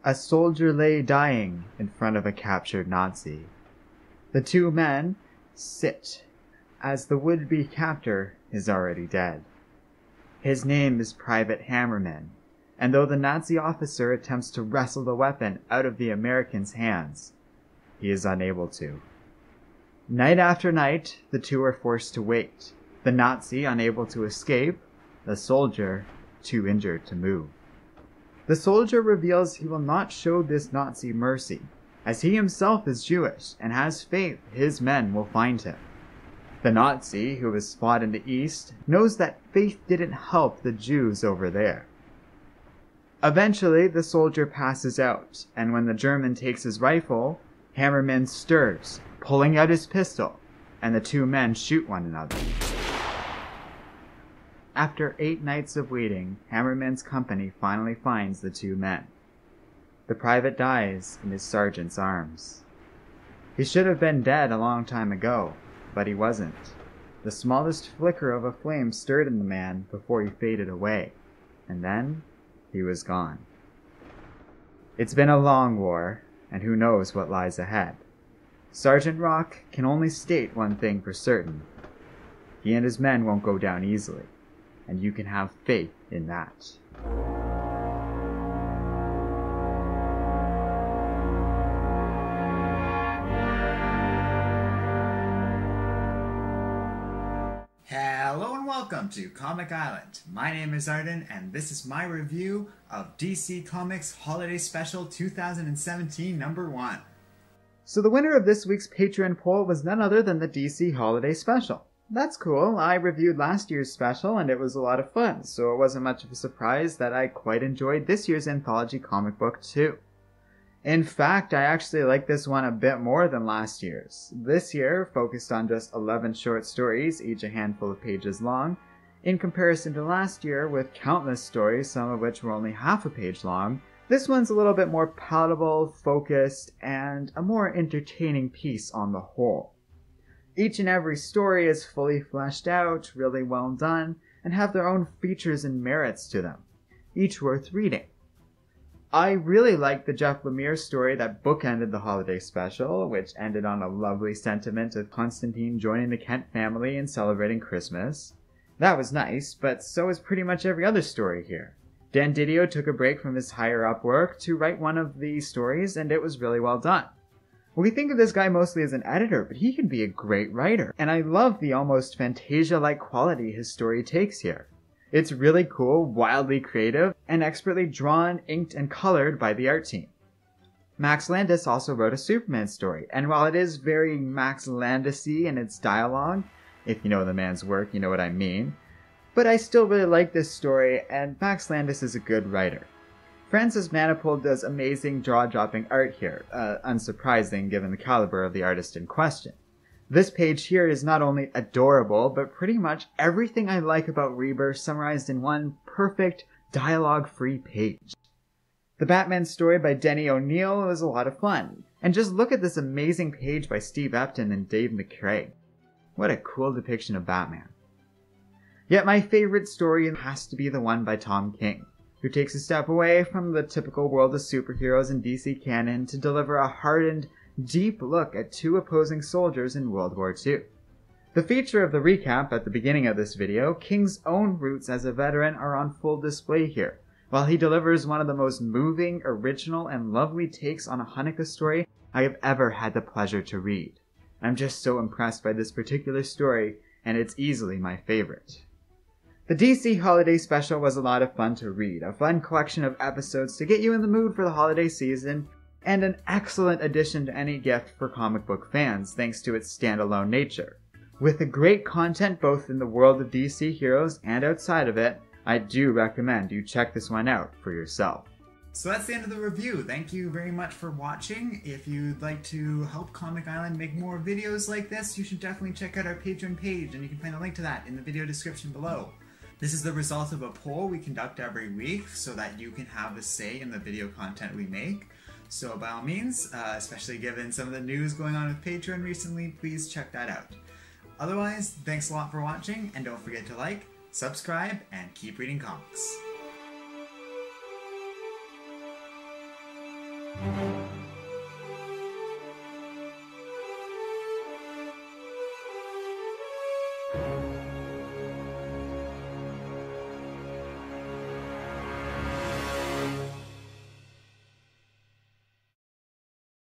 A soldier lay dying in front of a captured Nazi. The two men sit, as the would-be captor is already dead. His name is Private Hammerman, and though the Nazi officer attempts to wrestle the weapon out of the American's hands, he is unable to. Night after night, the two are forced to wait, the Nazi unable to escape, the soldier too injured to move. The soldier reveals he will not show this Nazi mercy, as he himself is Jewish and has faith his men will find him. The Nazi, who was fought in the East, knows that faith didn't help the Jews over there. Eventually, the soldier passes out, and when the German takes his rifle, Hammerman stirs, pulling out his pistol, and the two men shoot one another. After 8 nights of waiting, Hammerman's company finally finds the two men. The private dies in his sergeant's arms. He should have been dead a long time ago, but he wasn't. The smallest flicker of a flame stirred in the man before he faded away, and then he was gone. It's been a long war, and who knows what lies ahead. Sergeant Rock can only state one thing for certain. He and his men won't go down easily, and you can have faith in that. Hello and welcome to Comic Island. My name is Arden, and this is my review of DC Comics Holiday Special 2017 #1. So the winner of this week's Patreon poll was none other than the DC Holiday Special. That's cool. I reviewed last year's special and it was a lot of fun, so it wasn't much of a surprise that I quite enjoyed this year's anthology comic book too. In fact, I actually like this one a bit more than last year's. This year focused on just 11 short stories, each a handful of pages long, in comparison to last year with countless stories, some of which were only half a page long. This one's a little bit more palatable, focused, and a more entertaining piece on the whole. Each and every story is fully fleshed out, really well done, and have their own features and merits to them, each worth reading. I really liked the Jeff Lemire story that bookended the holiday special, which ended on a lovely sentiment of Constantine joining the Kent family and celebrating Christmas. That was nice, but so is pretty much every other story here. Dan Didio took a break from his higher-up work to write one of the stories, and it was really well done. We think of this guy mostly as an editor, but he can be a great writer, and I love the almost Fantasia-like quality his story takes here. It's really cool, wildly creative, and expertly drawn, inked, and colored by the art team. Max Landis also wrote a Superman story, and while it is very Max Landis-y in its dialogue, if you know the man's work, you know what I mean, but I still really like this story, and Max Landis is a good writer. Francis Manapul does amazing jaw-dropping art here, unsurprising given the caliber of the artist in question. This page here is not only adorable, but pretty much everything I like about Rebirth summarized in one perfect, dialogue-free page. The Batman story by Denny O'Neil was a lot of fun, and just look at this amazing page by Steve Epton and Dave McCrae. What a cool depiction of Batman. Yet my favorite story has to be the one by Tom King, who takes a step away from the typical world of superheroes in DC canon to deliver a hardened, deep look at two opposing soldiers in World War II. The feature of the recap at the beginning of this video, King's own roots as a veteran are on full display here, while he delivers one of the most moving, original, and lovely takes on a Hanukkah story I have ever had the pleasure to read. I'm just so impressed by this particular story, and it's easily my favorite. The DC Holiday Special was a lot of fun to read, a fun collection of episodes to get you in the mood for the holiday season, and an excellent addition to any gift for comic book fans thanks to its standalone nature. With the great content both in the world of DC heroes and outside of it, I do recommend you check this one out for yourself. So that's the end of the review. Thank you very much for watching. If you'd like to help Comic Island make more videos like this, you should definitely check out our Patreon page, and you can find a link to that in the video description below. This is the result of a poll we conduct every week so that you can have a say in the video content we make. So by all means, especially given some of the news going on with Patreon recently, please check that out. Otherwise, thanks a lot for watching, and don't forget to like, subscribe, and keep reading comics. Bye.